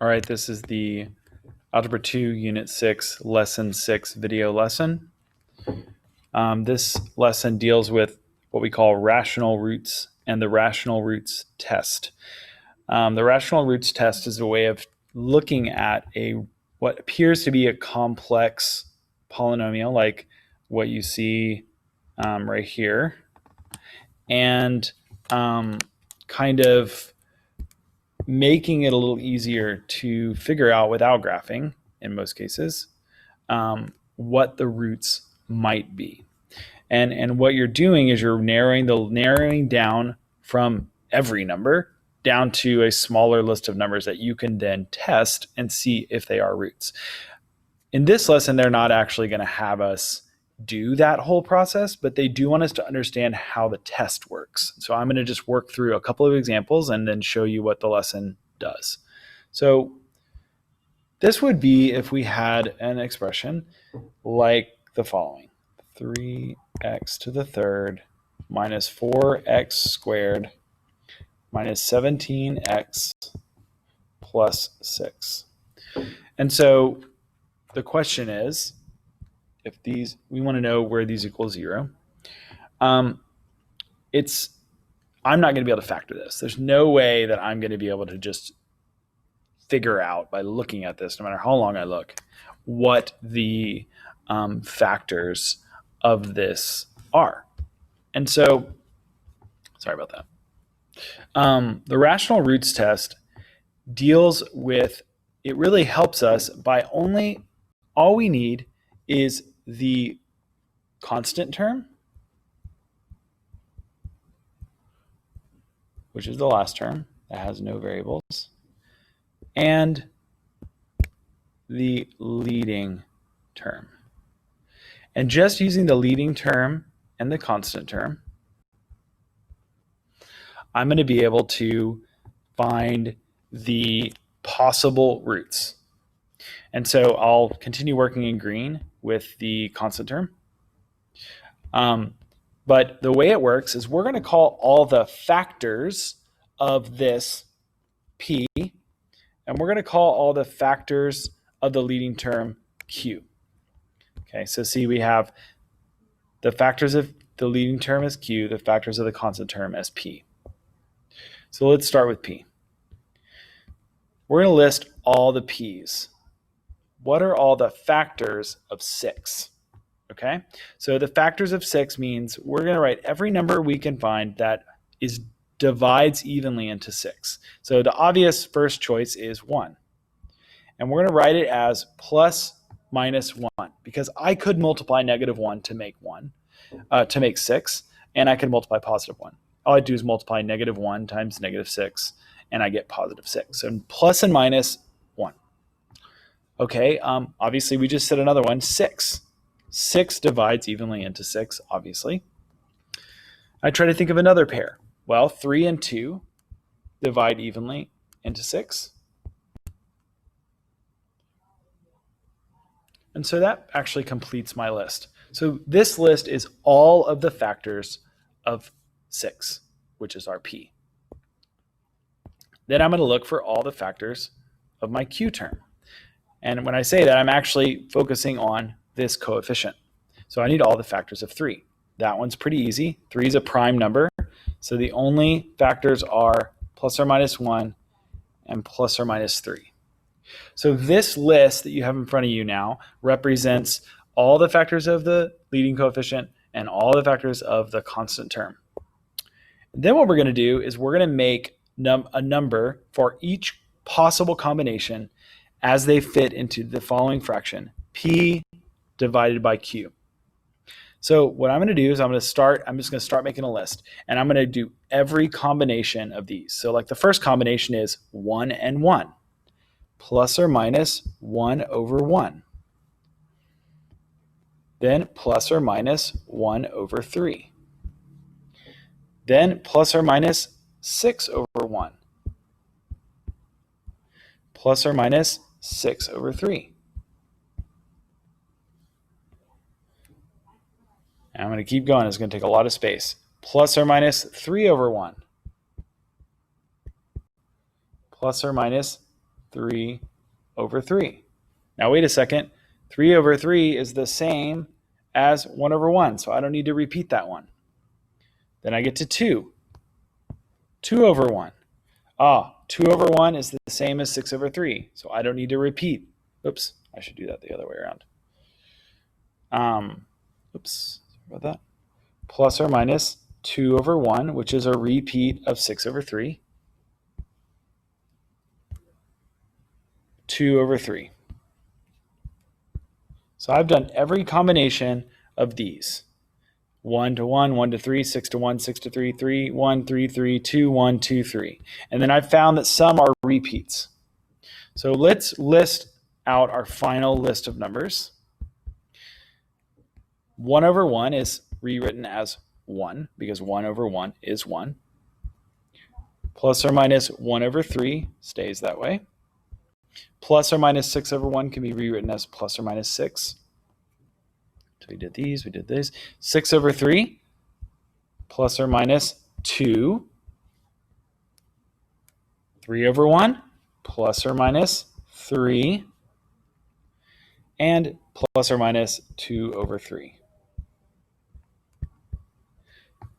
All right, this is the Algebra 2, Unit 6, Lesson 6 video lesson. This lesson deals with what we call rational roots and the rational roots test. The rational roots test is a way of looking at what appears to be a complex polynomial, like what you see right here, and kind of making it a little easier to figure out without graphing, in most cases, what the roots might be. And what you're doing is you're narrowing down from every number down to a smaller list of numbers that you can then test and see if they are roots. In this lesson, they're not actually going to have us do that whole process, but they do want us to understand how the test works. So I'm going to just work through a couple of examples and then show you what the lesson does. So this would be if we had an expression like the following: 3x to the third minus 4x squared minus 17x plus 6. And so the question is, if these, we want to know where these equal 0. I'm not going to be able to factor this. There's no way that I'm going to be able to just figure out by looking at this, no matter how long I look, what the factors of this are. And so, sorry about that. The rational roots test deals with, it really helps us by all we need is the constant term, which is the last term that has no variables, and the leading term. And just using the leading term and the constant term, I'm going to be able to find the possible roots. And so I'll continue working in green with the constant term. But the way it works is we're going to call all the factors of this P, and we're going to call all the factors of the leading term Q. Okay, so see, we have the factors of the leading term as Q, the factors of the constant term as P. So let's start with P. We're going to list all the P's. What are all the factors of 6? Okay, so the factors of 6 means we're going to write every number we can find that divides evenly into 6. So the obvious first choice is 1. And we're going to write it as plus minus 1, because I could multiply -1 to make 6, and I could multiply +1. All I do is multiply -1 times -6, and I get +6. So plus and minus 1. Okay, obviously we just said another one, 6. 6 divides evenly into 6, obviously. I try to think of another pair. Well, 3 and 2 divide evenly into 6. And so that actually completes my list. So this list is all of the factors of 6, which is our P. Then I'm going to look for all the factors of my Q term. And when I say that, I'm actually focusing on this coefficient. So I need all the factors of 3. That one's pretty easy. 3 is a prime number. So the only factors are plus or minus 1 and plus or minus 3. So this list that you have in front of you now represents all the factors of the leading coefficient and all the factors of the constant term. Then what we're going to do is we're going to make a number for each possible combination as they fit into the following fraction, P divided by Q. So what I'm going to do is I'm just going to start making a list, and I'm going to do every combination of these. So like the first combination is 1 and 1, plus or minus 1 over 1. Then plus or minus 1 over 3. Then plus or minus 6 over 1. Plus or minus 6 over 3. And I'm going to keep going. It's going to take a lot of space. Plus or minus 3 over 1. Plus or minus 3 over 3. Now wait a second. 3 over 3 is the same as 1 over 1, so I don't need to repeat that one. Then I get to 2. 2 over 1. 2 over 1 is the same as 6 over 3, so I don't need to repeat. Oops, I should do that the other way around. Oops, sorry about that. Plus or minus 2 over 1, which is a repeat of 6 over 3. 2 over 3. So I've done every combination of these. 1 to 1, 1 to 3, 6 to 1, 6 to 3, 3, 1, 3, 3, 2, 1, 2, 3. And then I've found that some are repeats. So let's list out our final list of numbers. 1 over 1 is rewritten as 1 because 1 over 1 is 1. Plus or minus 1 over 3 stays that way. Plus or minus 6 over 1 can be rewritten as plus or minus 6. So we did these, we did this. 6 over 3, plus or minus 2. 3 over 1, plus or minus 3. And plus or minus 2 over 3.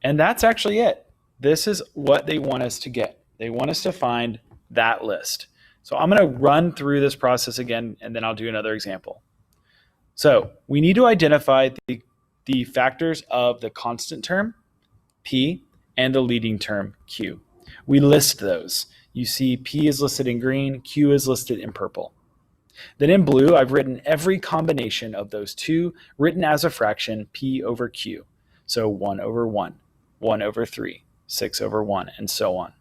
And that's actually it. This is what they want us to get. They want us to find that list. So I'm going to run through this process again, and then I'll do another example. So we need to identify the factors of the constant term, P, and the leading term, Q. We list those. You see P is listed in green, Q is listed in purple. Then in blue, I've written every combination of those two, written as a fraction, P over Q. So 1 over 1, 1 over 3, 6 over 1, and so on.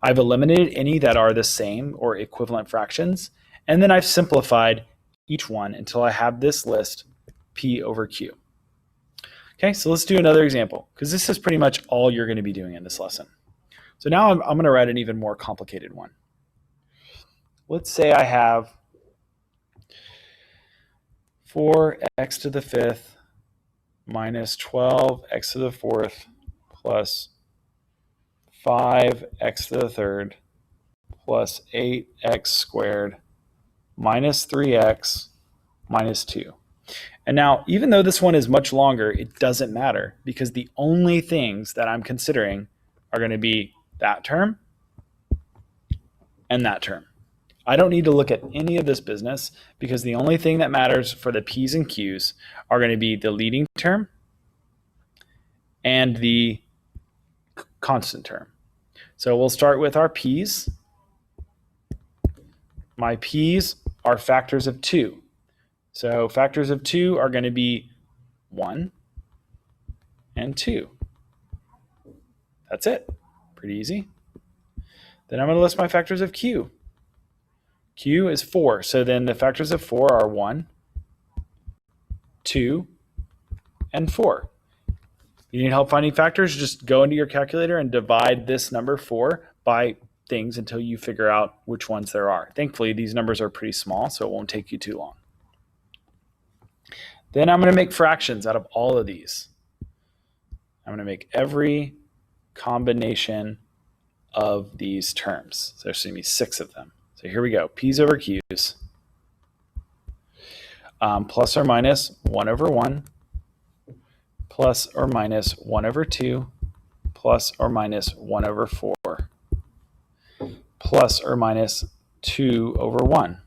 I've eliminated any that are the same or equivalent fractions, and then I've simplified each one until I have this list, P over Q. Okay, so let's do another example, because this is pretty much all you're going to be doing in this lesson. So now I'm going to write an even more complicated one. Let's say I have 4x to the 5th minus 12x to the 4th plus 5x to the 3rd plus 8x squared minus 3x minus 2. And now, even though this one is much longer, it doesn't matter because the only things that I'm considering are going to be that term and that term. I don't need to look at any of this business because the only thing that matters for the P's and Q's are going to be the leading term and the constant term. So we'll start with our P's. My P's are factors of 2. So factors of 2 are going to be 1 and 2. That's it. Pretty easy. Then I'm going to list my factors of Q. Q is 4. So then the factors of 4 are 1, 2, and 4. You need help finding factors? Just go into your calculator and divide this number 4 by things until you figure out which ones there are. Thankfully, these numbers are pretty small, so it won't take you too long. Then I'm going to make fractions out of all of these. I'm going to make every combination of these terms. So there's going to be 6 of them. So here we go. P's over Q's. Plus or minus 1 over 1. Plus or minus 1 over 2. Plus or minus 1 over 4. Plus or minus 2 over 1.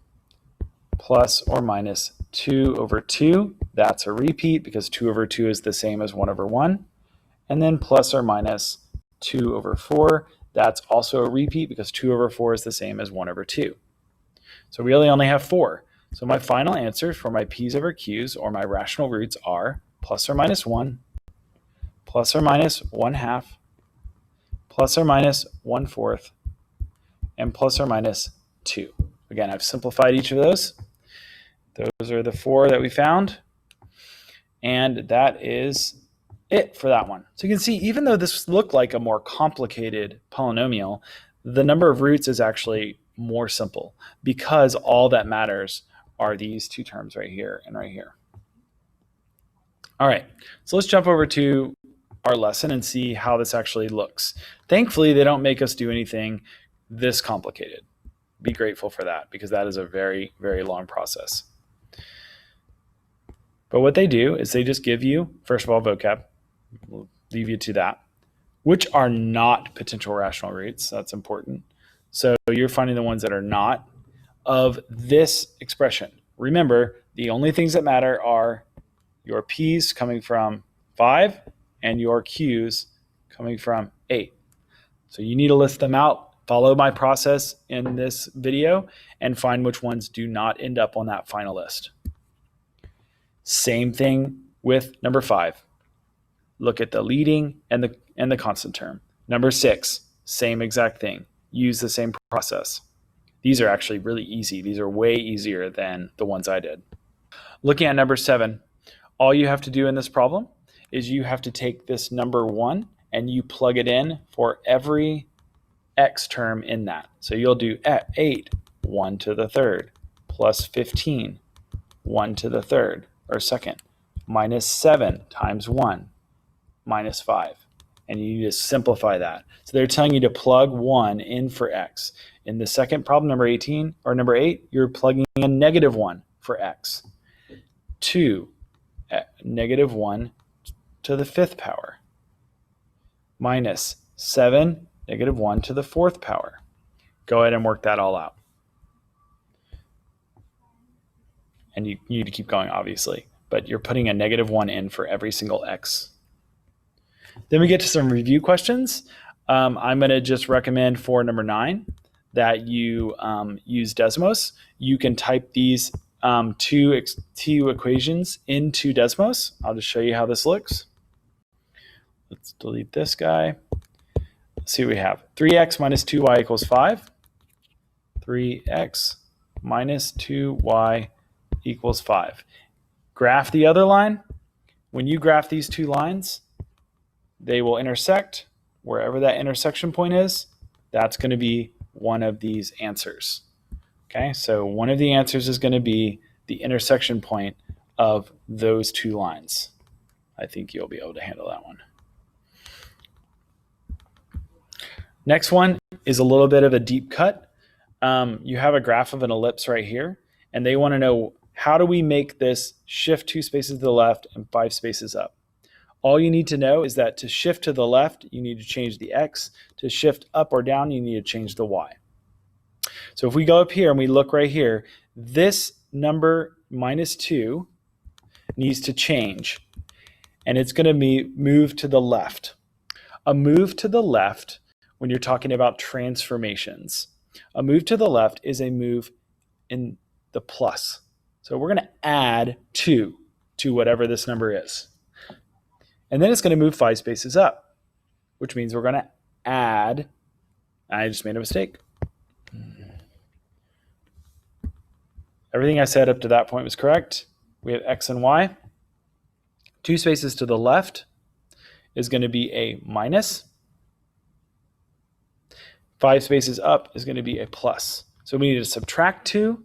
Plus or minus 2 over 2. That's a repeat because 2 over 2 is the same as 1 over 1. And then plus or minus 2 over 4. That's also a repeat because 2 over 4 is the same as 1 over 2. So we really only have 4. So my final answers for my P's over Q's, or my rational roots, are plus or minus 1, plus or minus 1/2, plus or minus 1/4, and plus or minus 2. Again, I've simplified each of those. Those are the 4 that we found. And that is it for that one. So you can see, even though this looked like a more complicated polynomial, the number of roots is actually more simple because all that matters are these two terms right here and right here. All right, so let's jump over to our lesson and see how this actually looks. Thankfully, they don't make us do anything this complicated. be grateful for that, because that is a very, very long process. But what they do is they just give you, first of all, vocab. We'll leave you to that, which are not potential rational roots. That's important. So you're finding the ones that are not of this expression. Remember, the only things that matter are your p's coming from 5 and your q's coming from 8. So you need to list them out, follow my process in this video, and find which ones do not end up on that final list. Same thing with number 5. Look at the leading and the constant term. Number 6, same exact thing. Use the same process. These are actually really easy. These are way easier than the ones I did. Looking at number 7, all you have to do in this problem is you have to take this number 1 and you plug it in for every x term in that. So you'll do 8, 1 to the third, plus 15, 1 to the third, or second, minus 7 times 1, minus 5. And you just simplify that. So they're telling you to plug 1 in for x. In the second problem, number 18, or number 8, you're plugging in negative 1 for x. 2, negative 1 to the 5th power, minus 7, negative 1 to the 4th power. Go ahead and work that all out. And you need to keep going, obviously, but you're putting a negative 1 in for every single x. Then we get to some review questions. I'm going to just recommend for number 9 that you use Desmos. You can type these two equations into Desmos. I'll just show you how this looks. Let's delete this guy. Let's see what we have. 3x minus 2y equals 5. 3x minus 2y equals 5. Graph the other line. When you graph these two lines, they will intersect. Wherever that intersection point is, that's going to be one of these answers. Okay, so one of the answers is going to be the intersection point of those two lines. I think you'll be able to handle that one. Next one is a little bit of a deep cut. You have a graph of an ellipse right here, and they want to know, how do we make this shift 2 spaces to the left and 5 spaces up? All you need to know is that to shift to the left, you need to change the x. To shift up or down, you need to change the y. So if we go up here and we look right here, this number minus 2 needs to change, and it's going to move to the left. A move to the left, when you're talking about transformations, a move to the left is a move in the plus. So we're going to add 2 to whatever this number is. And then it's going to move 5 spaces up, which means we're going to add, I just made a mistake. Everything I said up to that point was correct. We have x and y. 2 spaces to the left is going to be a minus. 5 spaces up is going to be a plus. So we need to subtract 2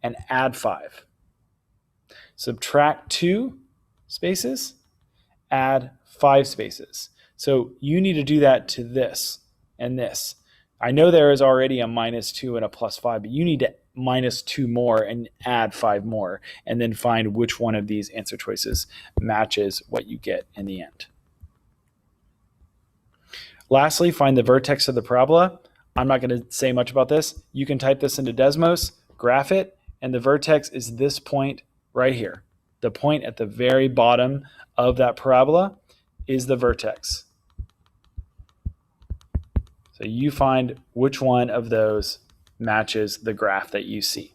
and add 5. Subtract 2 spaces, add 5 spaces. So you need to do that to this and this. I know there is already a minus 2 and a plus 5, but you need to minus 2 more and add 5 more, and then find which one of these answer choices matches what you get in the end. Lastly, find the vertex of the parabola. I'm not going to say much about this. You can type this into Desmos, graph it, and the vertex is this point right here. The point at the very bottom of that parabola is the vertex. So you find which one of those matches the graph that you see.